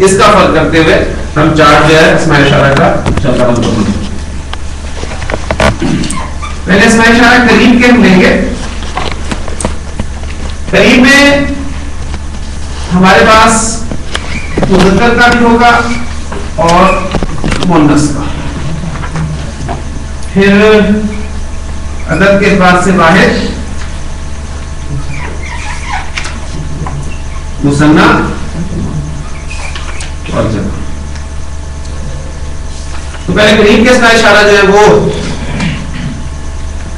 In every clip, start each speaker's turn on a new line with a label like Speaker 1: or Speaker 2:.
Speaker 1: اس کا فرق کرتے ہوئے ہم چارٹ جو ہے اسماء اشارہ کا چلتا بند کریں گے. پہلے اسماء اشارہ قریب کے ہم لیں گے. قریب میں ہمارے پاس مذکر کا بھی ہوگا اور مؤنث کا. پھر عدد کے اعتبار سے واحد, مثنی اور جمع. تو پہلے قریب کے اسماء اشارہ جو ہے وہ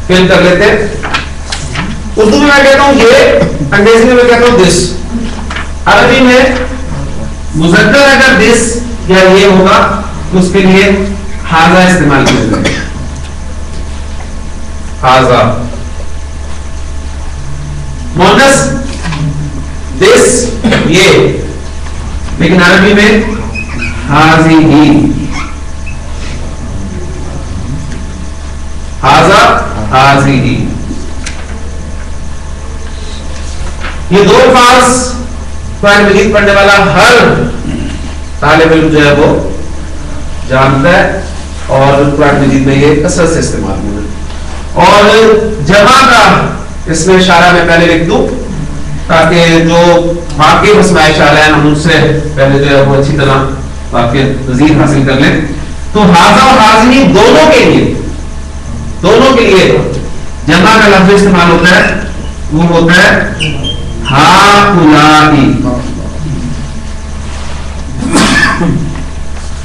Speaker 1: فل کر لیتے ہیں. اردو میں میں کہتا ہوں یہ, انگریزی میں کہتا ہوں دس. عربی میں مذکر اگر دس یا یہ ہوگا تو اس کے لیے ہاذا استعمال کیا جائے گا. ہاذا. مؤنث دس یہ, لیکن عربی میں ہاذیہ. ہاذا ہاذیہ. یہ دو الفاظ قرآن مجید پڑھنے والا ہر طالب علم جو ہے وہ جانتا ہے اور قرآن مجید میں یہ کثرت سے استعمال ہوتا ہے. اور جمع کا اس میں اشارہ میں پہلے لکھ دوں تاکہ جو باقی اسماء اشارہ ہیں ہم ان سے پہلے جو ہے وہ اچھی طرح واقعی تزئین حاصل کر لیں. تو ہاذا اور ہاذیہ دونوں کے لیے جمع کا لفظ استعمال ہوتا ہے, وہ ہوتا ہے ہؤلاء.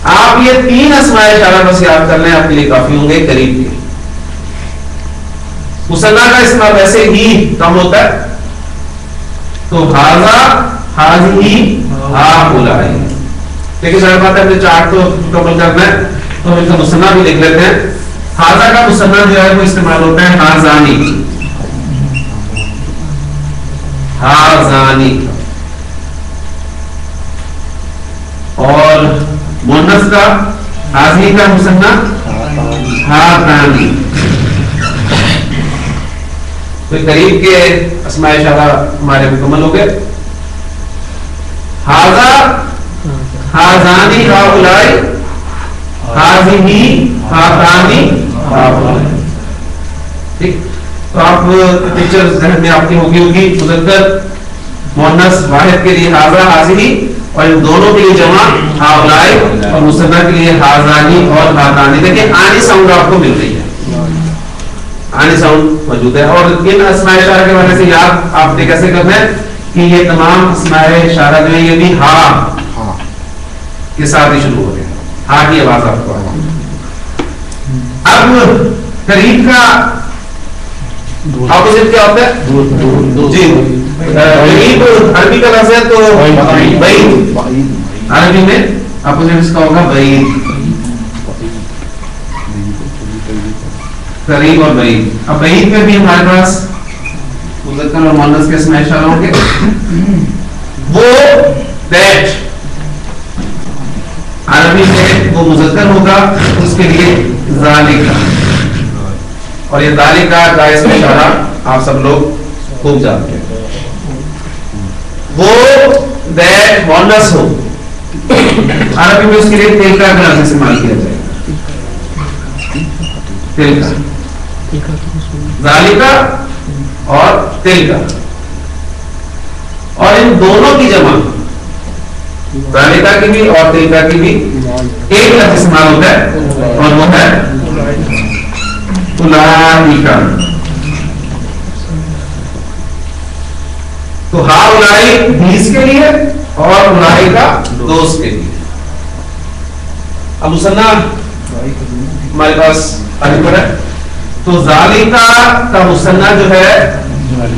Speaker 1: آپ یہ تین اسماء اشارہ بس یاد کر لیں, آپ کے لیے کافی ہوں گے قریب کے. مثنی کا استعمال ویسے ہی کم ہوتا ہے, تو ہاذا ہاذیہ ہؤلاء. لیکن ظاہر بات ہے اپنے چارٹ کو مکمل کرنا ہے تو ہم ان کا مثنی بھی لکھ لیتے ہیں. ہاذا کا مثنی جو ہے وہ استعمال ہوتا ہے ہاذانی. ہاذانی. اور مؤنث کا ہاذیہ کا مثنی ہاتانی. تو قریب کے اسماء اشارہ ہمارے مکمل ہو گئے. ہاذا ہاذانی ہؤلاء, ہاذیہ ہاتانی ہؤلاء. ٹھیک, تو آپ پکچر ذہن میں آپ کی ہوگی مذکر مؤنث واحد کے لیے ہاذا ہاذیہ اور ان دونوں کے لیے جمع ہؤلاء اور مثنی کے لیے ہاذانی اور ہاتانی. دیکھیں آنی ساؤنڈ آپ کو مل رہی ہے, آنی ساؤنڈ موجود ہے. اور ان اسماء اشارہ کے وجہ سے یاد آپ نے کیسے کرنا ہے کہ یہ تمام اسماء اشارہ جو ہے یہ بھی ہا کے ساتھ ہی شروع ہو رہے ہیں. ہا کی آواز آپ کو. اب قریب کا اپوزٹ کیا ہوتا ہے؟ جی, قریب عربی کا لفظ ہے تو بعید. عربی میں اپوزٹ اس کا ہوگا بعید. قریب اور بعید. اب بعید میں بھی ہمارے پاس مذکر اور مؤنث کے اسماء اشارہ ہوں گے. وہ دیٹ عربی میں وہ مذکر ہوگا, اس کے لیے ذالک. اور یہ ذالک کا اسم اشارہ آپ سب لوگ خوب جانتے ہیں. وہ دیٹ مؤنث ہو, عربی میں اس کے لیے تلک کا لفظ استعمال کیا جائے گا. تلک, ذالک اور تلک. اور ان دونوں کی جمع ذالک کی بھی اور تلک کی بھی ایک لفظ استعمال ہوتا ہے اور وہ ہے اولئک. تو ہؤلاء بیس کے لیے اور اولئک دوست کے لیے. اب مثنی ہمارے پاس آگے پڑا ہے. تو ذالک کا مثنی جو ہے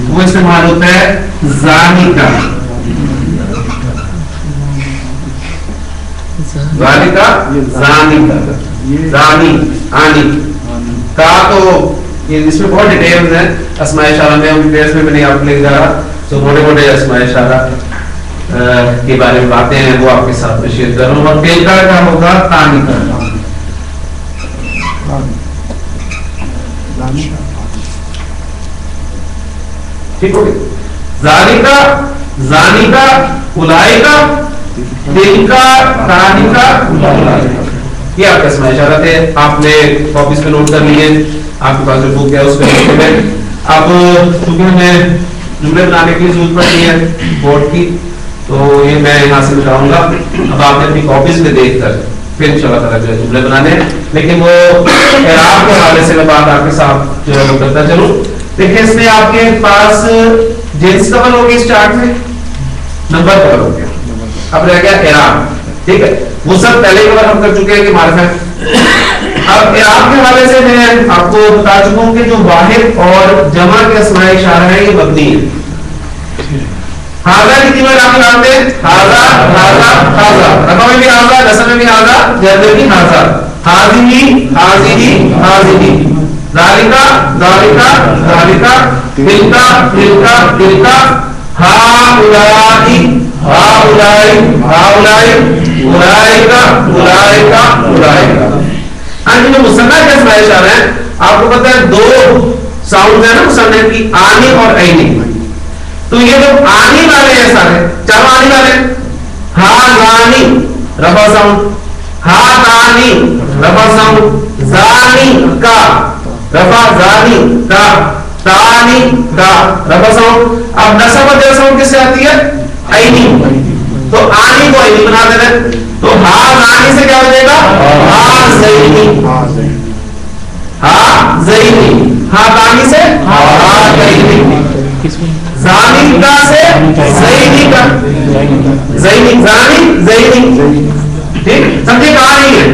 Speaker 1: وہ استعمال ہوتا ہے زانک. ذالک زانک, زانی آنی کا. تو اس میں بہت ڈیٹیلز ہیں اسماء اشارہ میں, ان ڈیٹیلز میں نہیں آپ لے جا رہا. تو موٹے موٹے اسماء اشارہ کے بارے میں باتیں ہیں وہ آپ کے ساتھ میں شیئر کر رہا ہوں. اور تلک کا ہوگا تانی کا. ٹھیک ہو گیا. ذالک, زانک, اولئک, دل کا تانی کا یہ آپ کا اسم اشارت ہے. آپ نے کاپیز پہ نوٹ کر لیے, آپ کے پاس جو بک ہے اس پہ لکھے ہوئے. اب چونکہ ہمیں جملے بنانے کی ضرورت پڑتی ہے بورڈ کی, تو یہ میں یہاں سے بتاؤں گا. اب آپ نے اپنی کاپیز میں دیکھ کر پھر انشاءاللہ تعالیٰ جو ہے جملے بنانے, لیکن وہ اعراب کے حوالے سے میں بات آپ کے ساتھ جو ہے وہ کرتا چلوں. دیکھیں اس میں آپ کے پاس جنس کور ہو گئی, اسٹارٹ میں نمبر کور ہو گیا, اب رہ گیا اعراب. ٹھیک ہے, وہ سب پہلے کور ہم کر چکے ہیں کہ معرفہ ہے. اب اعراب کے حوالے سے میں آپ کو بتا چکا ہوں کہ جو واحد اور جمع کے اسماء اشارہ ہیں یہ مبنی ہے. ہاذا کتنی بار آپ لگاتے ہیں؟ ہاذا ہاذا ہاذا, رفع میں بھی ہاذا, نصب میں بھی ہاذا, جر میں بھی ہاذا. ہاذی ہاذی ہاذی, ذالکا ذالکا ذالکا, تلکا تلکا تلکا, ہاؤلائی ہاؤلائی ہاؤلائی, اولئکا اولئکا اولئکا. ہاں جی, جو مثنیٰ کے اسماء اشارہ ہیں آپ کو پتہ ہے دو ساؤنڈ ہے نا مثنیٰ کی, آنی اور عینی. تو یہ جو آنی والے ہیں سارے چار آنی والے, ہا زانی رفع ساؤنڈ, ہا تانی رفع ساؤنڈ, زانی کا رفع زانی کا, تانی کا رفع ساؤنڈ. اب نصب اور جر ساؤنڈ کس سے آتی ہے؟ عینی. تو آنی کو عینی بنا دینا, تو ہا زانی سے کیا ہو جائے گا؟ ہا زینی, ہا زینی. ہا تانی سے ہا زینی, زانی کا سے زینی کا, زینی زانی زینی. ٹھیک, سمجھے کہا نہیں ہے,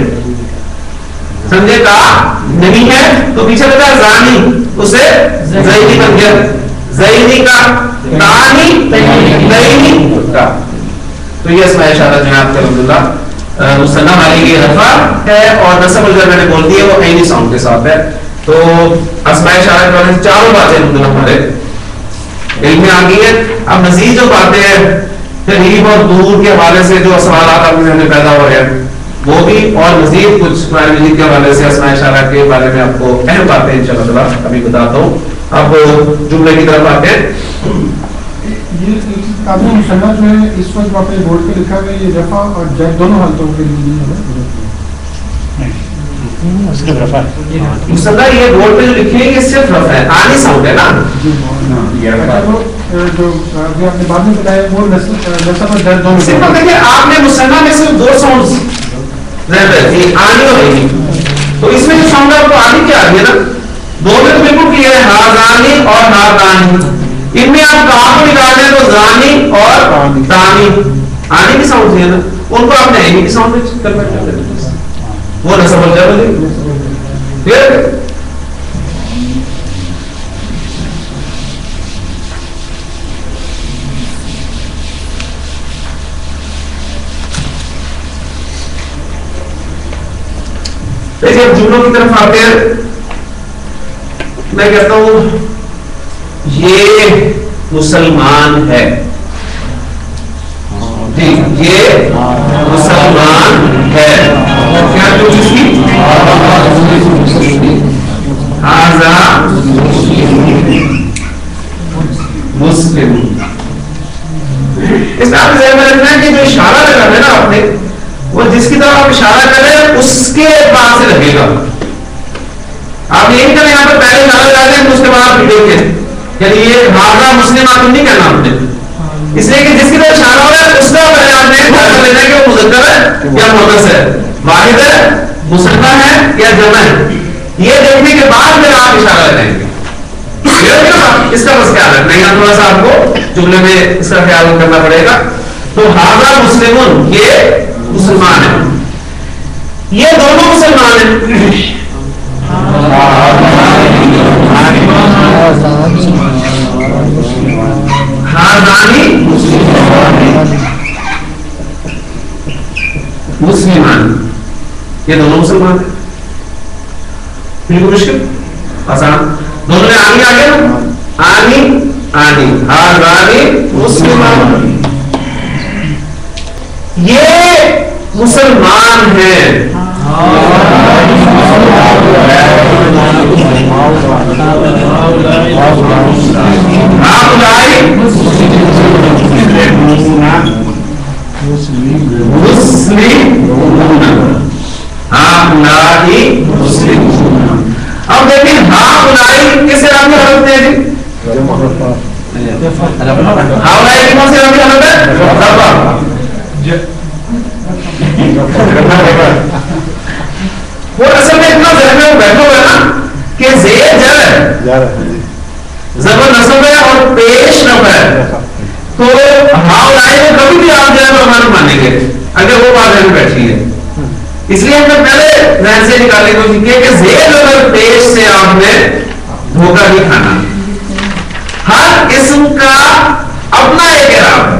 Speaker 1: سمجھے کہا نہیں ہے, تو پیچھے بتا زانی اسے زینی بن گیا, زینی کا, تانی زینی کا. تو یہ اسماء اشارہ جو ہے آپ کے الحمدللہ مثنیٰ والی کی رفع ہے, اور نصب الجر میں نے بول دی ہے وہ عینی ساؤنڈ کے ساتھ ہے. تو اسماء اشارہ کے بارے میں چاروں باتیں الحمدللہ ہمارے علم میں آ گئی ہے. اب مزید جو باتیں ہیں قریب اور دور کے حوالے سے جو سوالات آپ کے ذہن میں پیدا ہو رہے ہیں وہ بھی, اور مزید کچھ قرآن مجید کے حوالے سے اسماء اشارہ کے بارے میں آپ کو اہم باتیں انشاءاللہ تعالیٰ ابھی بتاتا ہوں. اب جملے کی طرف آتے ہیں.
Speaker 2: یہ آپ نے مثنیٰ جو ہے اس وقت آپ نے بورڈ پہ لکھا ہے, یہ رفع اور جر دونوں حالتوں کے لیے
Speaker 1: مثنیٰ یہ بورڈ پہ جو لکھے ہیں یہ صرف رفع ہے, آنی ساؤنڈ ہے نا.
Speaker 2: جو آپ نے بعد میں بتایا وہ نصب اور جر دونوں.
Speaker 1: سمپل دیکھیں, آپ نے مثنیٰ میں صرف دو ساؤنڈز آنی اور عینی, تو اس میں جو ساؤنڈ ہے آپ کو آنی کیا آ گیا نا, دو میں تو بالکل کلیئر ہے, ہاذانی اور ہاتانی. ان میں آپ کہاں کو نکال دیں تو زانی اور تانی, آنی کی ساؤنڈ ہے نا, ان کو آپ نے عینی کی ساؤنڈ میں کنورٹ کر دیا, وہ نصب اور جر ہو جائے. ٹھیک ہے, جب جملوں کی طرف آتے ہیں میں کہتا ہوں یہ مسلمان ہے, جی یہ مسلمان ہے, کیا جو اس کی ہاذا مسلم. اس کا آپ ذہن میں رکھنا ہے کہ جو اشارہ لگا ہے نا آپ نے, وہ جس کی طرف آپ اشارہ کر رہے ہیں اس کے بعد سے لگے گا. آپ یہ نہیں کریں یہاں پر پہلے اشارہ لگا دیں اس کے بعد آپ دیکھیں, یعنی یہ ہاذا مسلم آپ نہیں کہنا آپ نے, اس لیے کہ جس کی طرف اشارہ ہو رہا ہے اس کا پہلے آپ نے فیصلہ لینا ہے کہ وہ مذکر ہے یا مؤنث ہے, واحد ہے, مثنیٰ ہے یا جمع ہے. یہ دیکھنے کے بعد پھر آپ اشارہ لگائیں گے. اس کا بس خیال رکھنا ہے, تھوڑا سا آپ کو جملے میں اس کا خیال کرنا پڑے گا. تو ہاذا مسلمون یہ مسلمان ہے, یہ دونوں مسلمان ہیں. ہاذانی مسلمان, یہ دونوں مسلمان ہیں. بالکل مشکل آسان, دونوں میں آنی آ گیا نا, آنی آنی, ہاذانی مسلمان, یہ مسلمان ہیں. ہاؤلائی مسلمون. اب دیکھیں ہاؤلائی کس سے آپ کی حالت ہے جی؟ ہاؤلائی کی کون سی آپ کی حالت ہے؟ وہ اصل میں اتنا ذہن میں بیٹھا ہوا ہے نا کہ زیر جر ہے، زبر نصب ہے اور پیش نف ہے، تو ہاؤلائی کو کبھی بھی آپ جو ہے پرماننٹ مانیں گے اگر وہ بات ذہن میں بیٹھی ہے. اس لیے ہم نے پہلے ذہن سے نکالنے کی کوشش کی کہ زیر زبر پیش سے آپ نے دھوکہ نہیں کھانا. ہر اسم کا اپنا ایک اعراب ہے،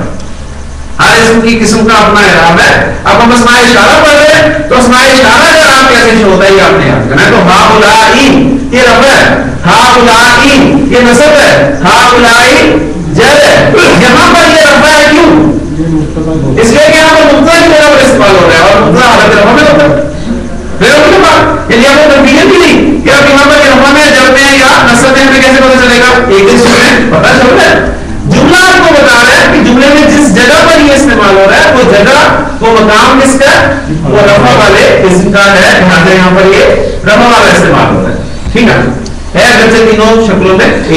Speaker 1: ہر اسم کی قسم کا اپنا اعراب ہے. اب ہم اسماء اشارہ پڑھ رہے ہیں تو اسماء اشارہ کا اعراب کیسے ہوتا ہے یہ آپ نے یاد کرنا ہے. تو ہاؤلائی یہ رفع ہے، ہاؤلائی یہ نصب ہے، ہاؤلائی جر ہے. یہاں پر یہ رفع ہے کیوں؟ اس لیے کہ یہاں پر مبتدا کی جگہ پر استعمال ہو رہا ہے اور مبتدا حالت رفع میں ہوتا ہے. یعنی آپ کو کنفیوژن بھی نہیں کہ آپ یہاں پر رفع میں جر میں یا نصب میں ہمیں کیسے پتا چلے گا؟ ایک دن سنیں پتا چل رہا ہے. جملہ آپ کو بتا رہا ہے کہ جملے میں جس جگہ پر یہ استعمال ہو رہا ہے وہ جگہ وہ مقام کس کا؟ وہ رفع والے اسم کا ہے. یہاں پر یہ رفع والا استعمال ہو رہا ہے. ٹھیک ہے اگرچہ تینوں شکلوں میں ایک